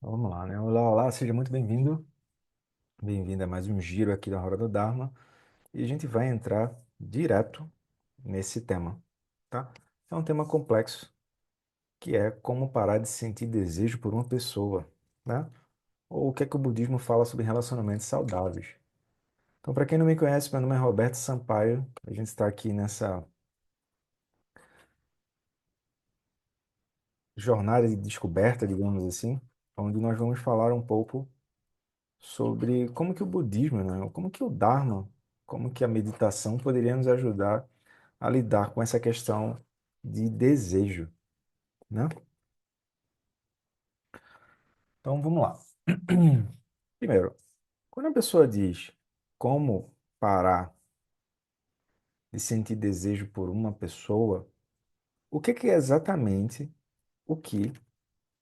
Vamos lá, né? Olá, olá, seja muito bem-vindo. Bem-vindo a mais um giro aqui da Roda do Dharma. E a gente vai entrar direto nesse tema, tá? É um tema complexo, que é como parar de sentir desejo por uma pessoa, né? Ou o que é que o budismo fala sobre relacionamentos saudáveis. Então, para quem não me conhece, meu nome é Roberto Sampaio. A gente está aqui nessa jornada de descoberta, digamos assim, onde nós vamos falar um pouco sobre como que o budismo, né, como que o Dharma, como que a meditação poderia nos ajudar a lidar com essa questão de desejo, né? Então vamos lá. Primeiro, quando a pessoa diz como parar de sentir desejo por uma pessoa, o que é exatamente o que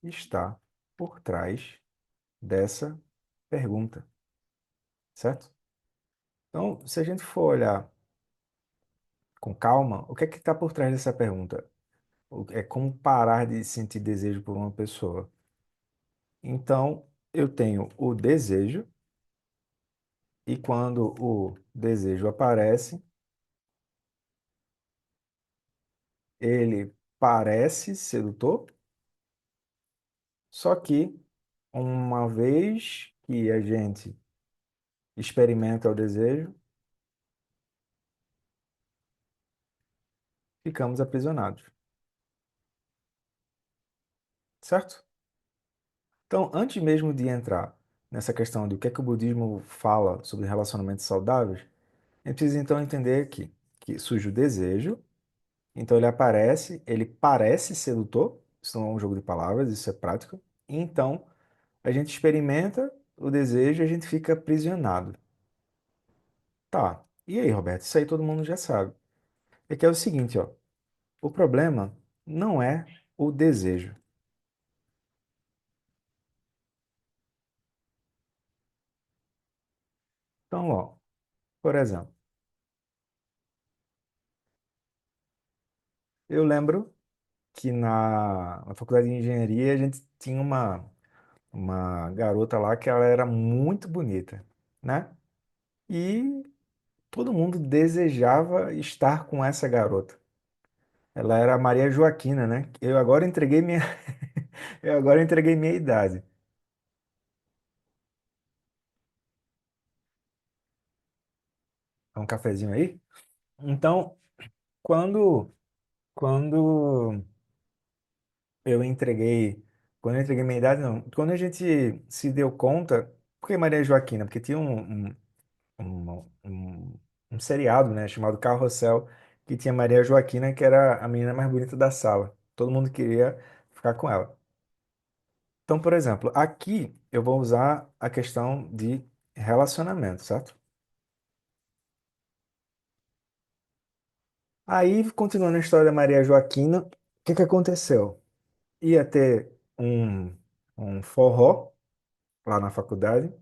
está por trás dessa pergunta, certo? Então, se a gente for olhar com calma, o que está por trás dessa pergunta? É como parar de sentir desejo por uma pessoa. Então, eu tenho o desejo, e quando o desejo aparece, ele parece sedutor, só que uma vez que a gente experimenta o desejo, ficamos aprisionados, certo? Então, antes mesmo de entrar nessa questão de o que é que o budismo fala sobre relacionamentos saudáveis, a gente precisa então entender que surge o desejo. Então ele aparece, ele parece sedutor, isso não é um jogo de palavras, isso é prática. E então a gente experimenta o desejo e a gente fica aprisionado. Tá. E aí, Roberto? Isso aí todo mundo já sabe. É que é o seguinte, ó. O problema não é o desejo. Então, ó, por exemplo, eu lembro que na faculdade de engenharia a gente tinha uma garota lá que ela era muito bonita, né? E todo mundo desejava estar com essa garota. Ela era a Maria Joaquina, né? Eu agora entreguei minha idade. É um cafezinho aí? Então, quando quando eu entreguei, quando eu entreguei minha idade, não. Quando a gente se deu conta, por que Maria Joaquina? Porque tinha um seriado, né, chamado Carrossel, que tinha Maria Joaquina, que era a menina mais bonita da sala. Todo mundo queria ficar com ela. Então, por exemplo, aqui eu vou usar a questão de relacionamento, certo? Aí, continuando a história da Maria Joaquina, o que que aconteceu? Ia ter um forró lá na faculdade,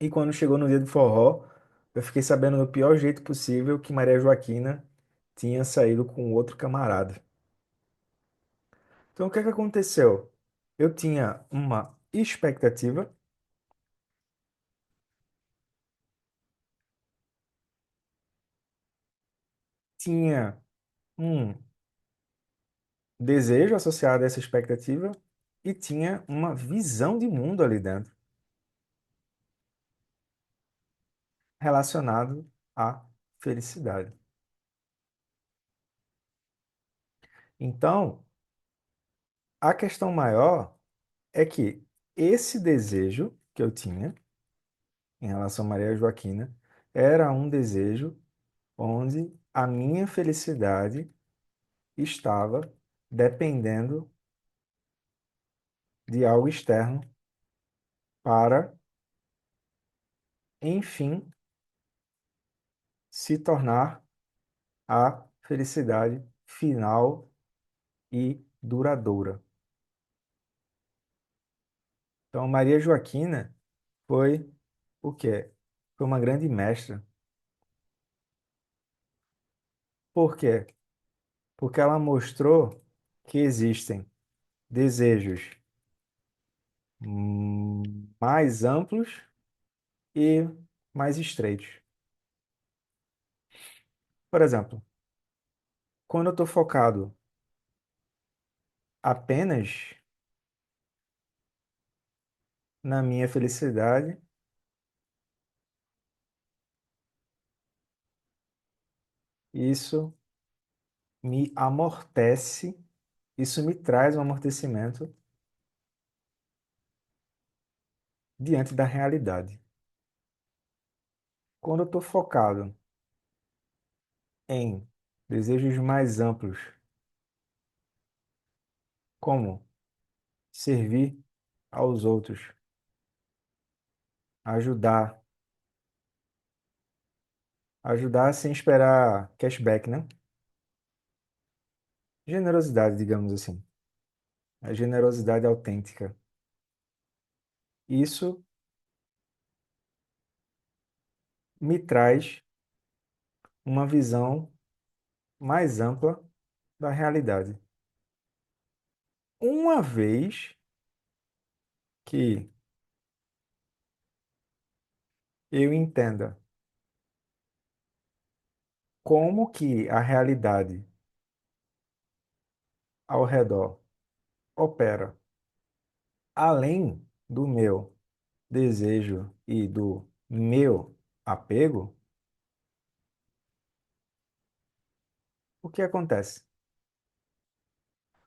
e quando chegou no dia do forró, eu fiquei sabendo do pior jeito possível que Maria Joaquina tinha saído com outro camarada. Então, o que que aconteceu? Eu tinha uma expectativa, tinha um desejo associado a essa expectativa e tinha uma visão de mundo ali dentro relacionado à felicidade. Então, a questão maior é que esse desejo que eu tinha em relação a Maria Joaquina era um desejo onde a minha felicidade estava dependendo de algo externo para, enfim, se tornar a felicidade final e duradoura. Então, Maria Joaquina foi o quê? Foi uma grande mestra. Por quê? Porque ela mostrou que existem desejos mais amplos e mais estreitos. Por exemplo, quando eu estou focado apenas na minha felicidade, isso me amortece, isso me traz um amortecimento diante da realidade. Quando eu estou focado em desejos mais amplos, como servir aos outros, ajudar, ajudar sem esperar cashback, né? Generosidade, digamos assim. A generosidade autêntica. Isso me traz uma visão mais ampla da realidade. Uma vez que eu entenda como que a realidade ao redor opera além do meu desejo e do meu apego, o que acontece?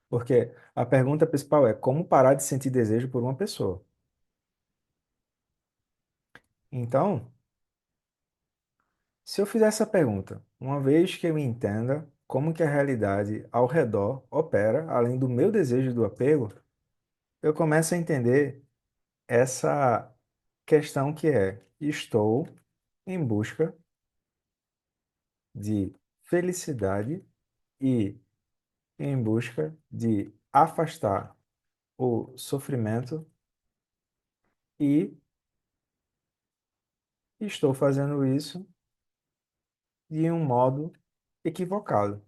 Porque a pergunta principal é como parar de sentir desejo por uma pessoa. Então, se eu fizer essa pergunta, uma vez que eu entenda como que a realidade ao redor opera, além do meu desejo e do apego, eu começo a entender essa questão que é: estou em busca de felicidade e em busca de afastar o sofrimento e estou fazendo isso de um modo equivocado.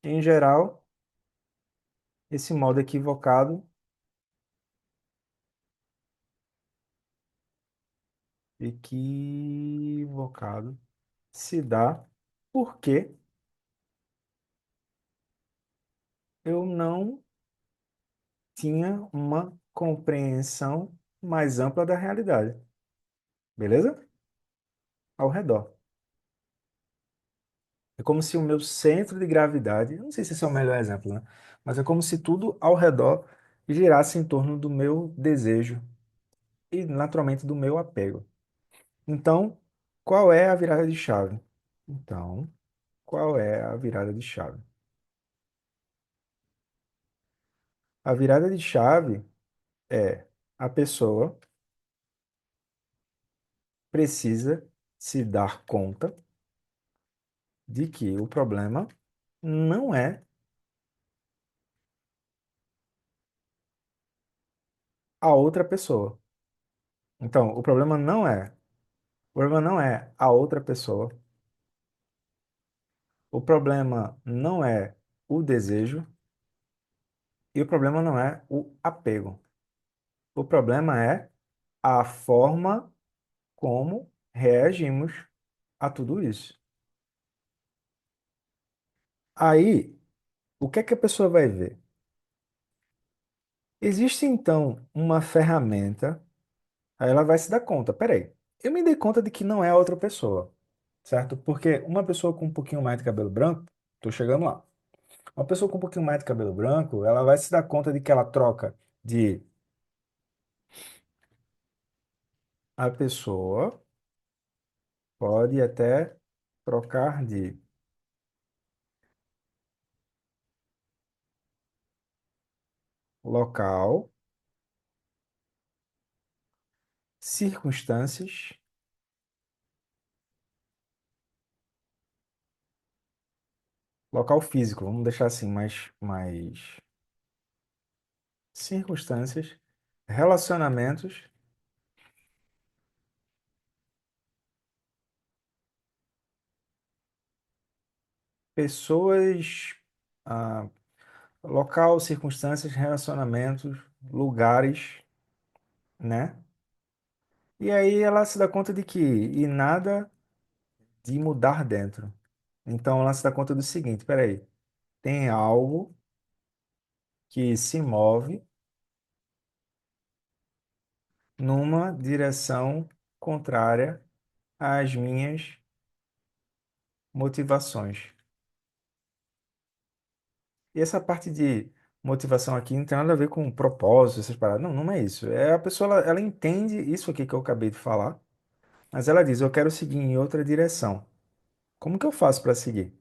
Em geral, esse modo equivocado se dá porque eu não tinha uma compreensão mais ampla da realidade, beleza? Ao redor. É como se o meu centro de gravidade, eu não sei se esse é o melhor exemplo, né? Mas é como se tudo ao redor girasse em torno do meu desejo e, naturalmente, do meu apego. Então, qual é a virada de chave? Então, qual é a virada de chave? A virada de chave é a pessoa precisa se dar conta de que o problema não é a outra pessoa. Então, o problema não é a outra pessoa. O problema não é o desejo e o problema não é o apego. O problema é a forma como reagimos a tudo isso. Aí, o que é que a pessoa vai ver? Existe então uma ferramenta, aí ela vai se dar conta, peraí, eu me dei conta de que não é a outra pessoa, certo? Porque uma pessoa com um pouquinho mais de cabelo branco, tô chegando lá. Uma pessoa com um pouquinho mais de cabelo branco, ela vai se dar conta de que ela troca de a pessoa pode até trocar de local, circunstâncias, local físico, vamos deixar assim, mais circunstâncias, relacionamentos, pessoas, ah, local, circunstâncias, relacionamentos. lugares, né? E aí ela se dá conta de que e nada de mudar dentro. Então ela se dá conta do seguinte, peraí, tem algo que se move numa direção contrária às minhas motivações. E essa parte de motivação aqui não tem nada a ver com propósito, essas paradas. Não, não é isso. É a pessoa, ela entende isso aqui que eu acabei de falar, mas ela diz, eu quero seguir em outra direção. Como que eu faço para seguir?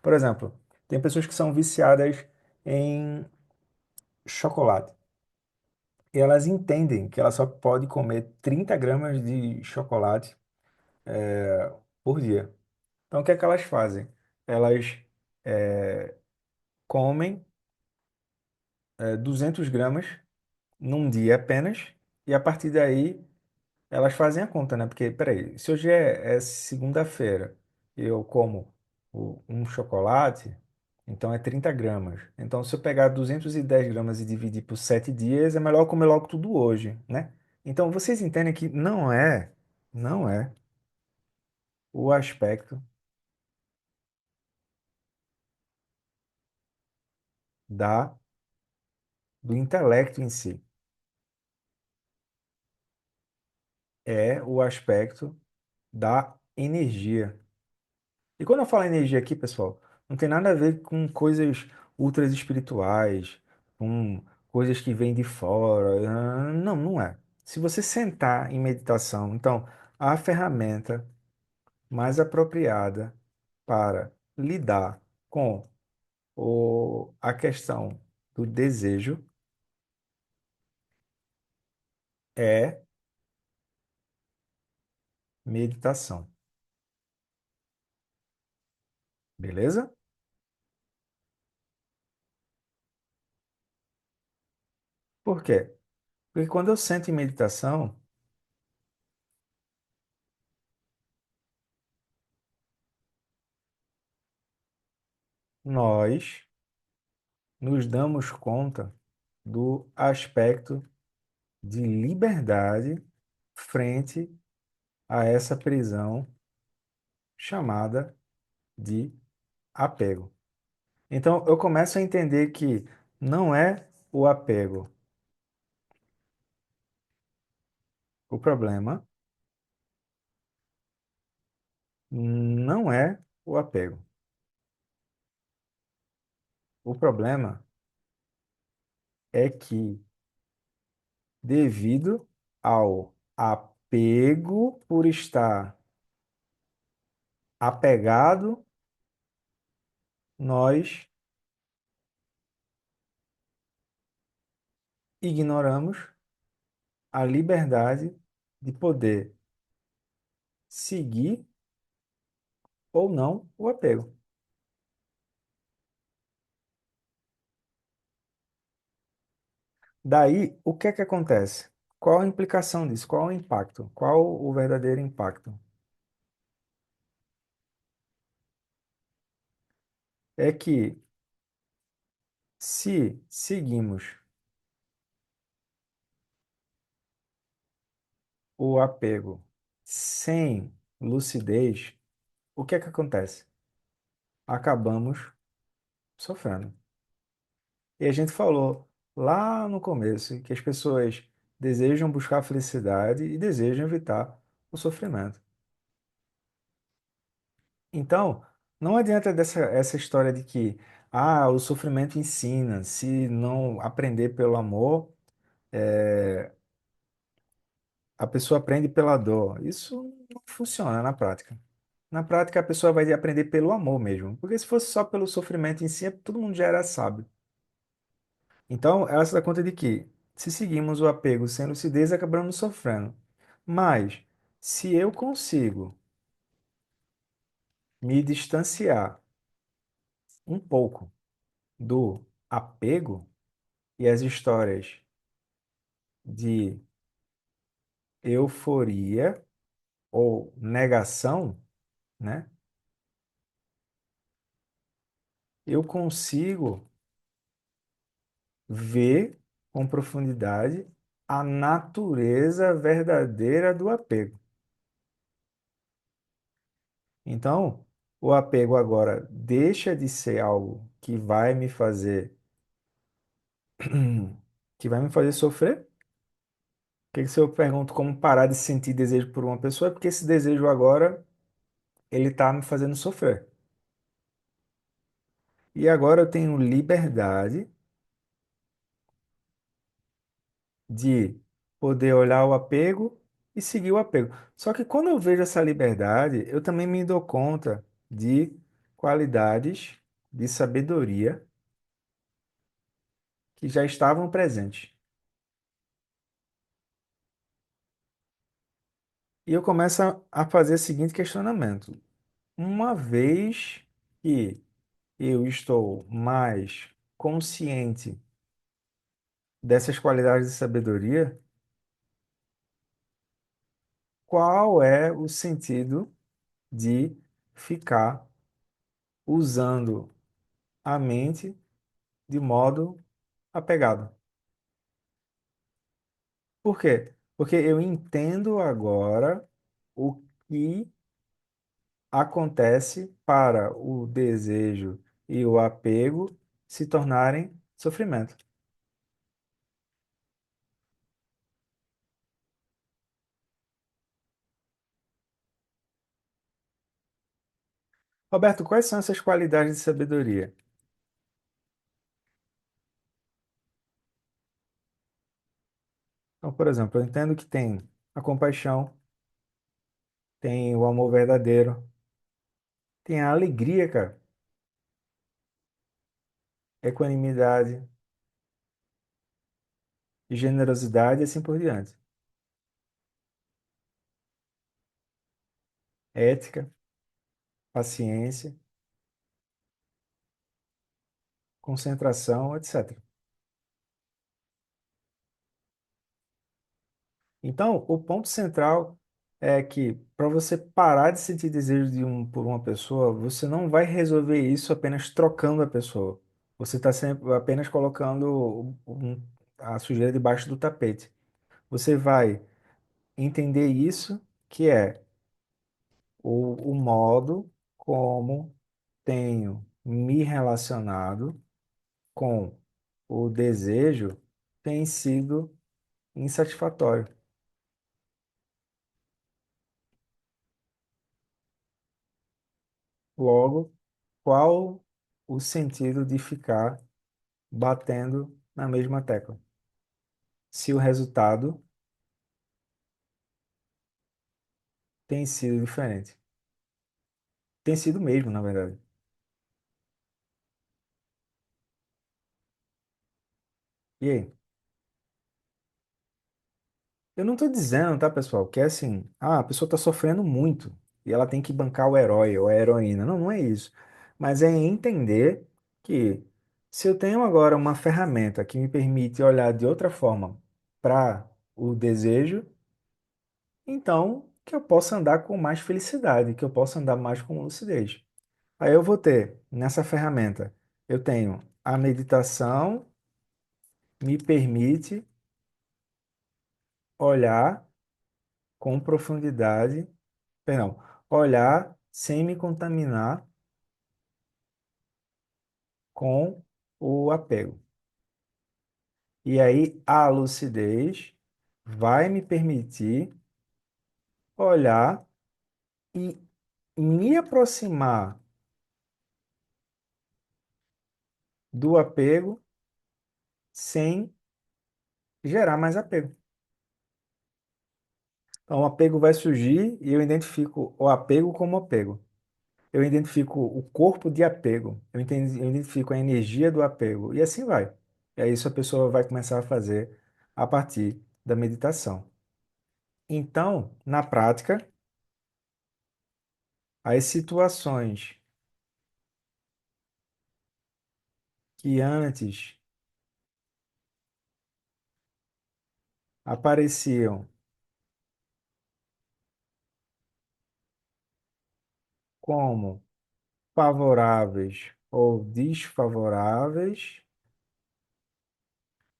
Por exemplo, tem pessoas que são viciadas em chocolate. E elas entendem que ela só pode comer 30 gramas de chocolate por dia. Então, o que é que elas fazem? Elas comem 200 gramas num dia apenas, e a partir daí elas fazem a conta, né? Porque, peraí, se hoje é segunda-feira e eu como um chocolate, então é 30 gramas. Então, se eu pegar 210 gramas e dividir por 7 dias, é melhor eu comer logo tudo hoje, né? Então, vocês entendem que não é o aspecto da, do intelecto em si, é o aspecto da energia. E quando eu falo energia aqui, pessoal, não tem nada a ver com coisas ultra espirituais, com coisas que vêm de fora. Não, não é. Se você sentar em meditação, então a ferramenta mais apropriada para lidar com a questão do desejo é meditação. Beleza? Por quê? Porque quando eu sento em meditação, nós nos damos conta do aspecto de liberdade frente a essa prisão chamada de apego. Então, eu começo a entender que não é o apego o problema, não é o apego. O problema é que, devido ao apego por estar apegado, nós ignoramos a liberdade de poder seguir ou não o apego. Daí, o que é que acontece? Qual a implicação disso? Qual o impacto? Qual o verdadeiro impacto? É que se seguimos o apego sem lucidez, o que é que acontece? Acabamos sofrendo. E a gente falou lá no começo que as pessoas desejam buscar a felicidade e desejam evitar o sofrimento. Então, não adianta essa história de que o sofrimento ensina, se não aprender pelo amor, a pessoa aprende pela dor. Isso não funciona na prática. Na prática, a pessoa vai aprender pelo amor mesmo. Porque se fosse só pelo sofrimento em si, todo mundo já era sábio. Então, ela se dá conta de que, se seguimos o apego sem lucidez, acabamos sofrendo. Mas, se eu consigo me distanciar um pouco do apego e as histórias de euforia ou negação, né? Eu consigo ver com profundidade a natureza verdadeira do apego. Então, o apego agora deixa de ser algo que vai me fazer sofrer. Porque se eu pergunto como parar de sentir desejo por uma pessoa, é porque esse desejo agora ele está me fazendo sofrer. E agora eu tenho liberdade de poder olhar o apego e seguir o apego. Só que quando eu vejo essa liberdade, eu também me dou conta de qualidades de sabedoria que já estavam presentes. E eu começo a fazer o seguinte questionamento: uma vez que eu estou mais consciente dessas qualidades de sabedoria, qual é o sentido de ficar usando a mente de modo apegado? Por quê? Porque eu entendo agora o que acontece para o desejo e o apego se tornarem sofrimento. Roberto, quais são essas qualidades de sabedoria? Então, por exemplo, eu entendo que tem a compaixão, tem o amor verdadeiro, tem a alegria, cara, equanimidade, generosidade e assim por diante. Ética, paciência, concentração, etc. Então, o ponto central é que para você parar de sentir desejo por uma pessoa, você não vai resolver isso apenas trocando a pessoa. Você está sempre apenas colocando a sujeira debaixo do tapete. Você vai entender isso, que é o modo como tenho me relacionado com o desejo tem sido insatisfatório. Logo, qual o sentido de ficar batendo na mesma tecla? Se o resultado tem sido diferente. Tem sido mesmo, na verdade. E aí? Eu não estou dizendo, tá, pessoal, que é assim, a pessoa está sofrendo muito e ela tem que bancar o herói ou a heroína. Não, não é isso. Mas é entender que se eu tenho agora uma ferramenta que me permite olhar de outra forma para o desejo, então que eu possa andar com mais felicidade, que eu possa andar mais com lucidez. Aí eu vou ter nessa ferramenta, eu tenho a meditação, me permite olhar com profundidade, perdão, olhar sem me contaminar com o apego. E aí a lucidez vai me permitir olhar e me aproximar do apego sem gerar mais apego. Então, o apego vai surgir e eu identifico o apego como apego. Eu identifico o corpo de apego. Eu identifico a energia do apego. E assim vai. E é isso a pessoa vai começar a fazer a partir da meditação. Então, na prática, as situações que antes apareciam como favoráveis ou desfavoráveis,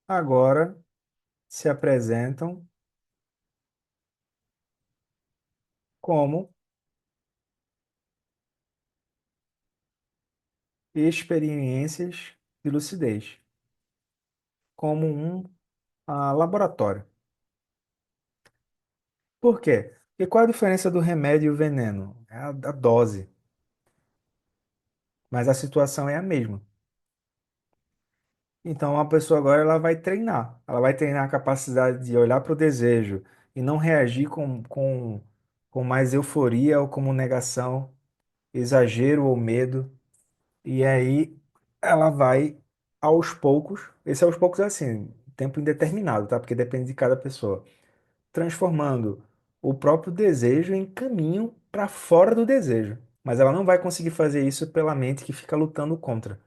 agora se apresentam como experiências de lucidez, como um laboratório. Por quê? Porque qual a diferença do remédio e o veneno? É a dose, mas a situação é a mesma. Então a pessoa agora ela vai treinar. Ela vai treinar a capacidade de olhar para o desejo e não reagir com mais euforia ou como negação, exagero ou medo. E aí ela vai aos poucos, esse aos poucos é assim, tempo indeterminado, tá? Porque depende de cada pessoa, transformando o próprio desejo em caminho para fora do desejo. Mas ela não vai conseguir fazer isso pela mente que fica lutando contra.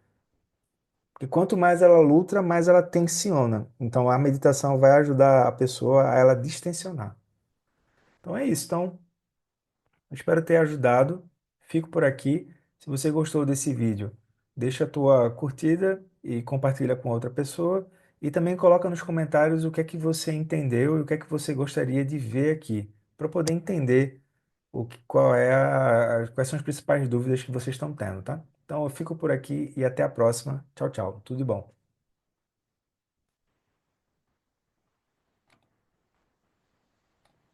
Porque quanto mais ela luta, mais ela tensiona. Então a meditação vai ajudar a pessoa a ela distensionar. Então é isso. Então, eu espero ter ajudado. Fico por aqui. Se você gostou desse vídeo, deixa a tua curtida e compartilha com outra pessoa. E também coloca nos comentários o que é que você entendeu e o que é que você gostaria de ver aqui, para eu poder entender quais são as principais dúvidas que vocês estão tendo, tá? Então eu fico por aqui e até a próxima. Tchau, tchau. Tudo de bom.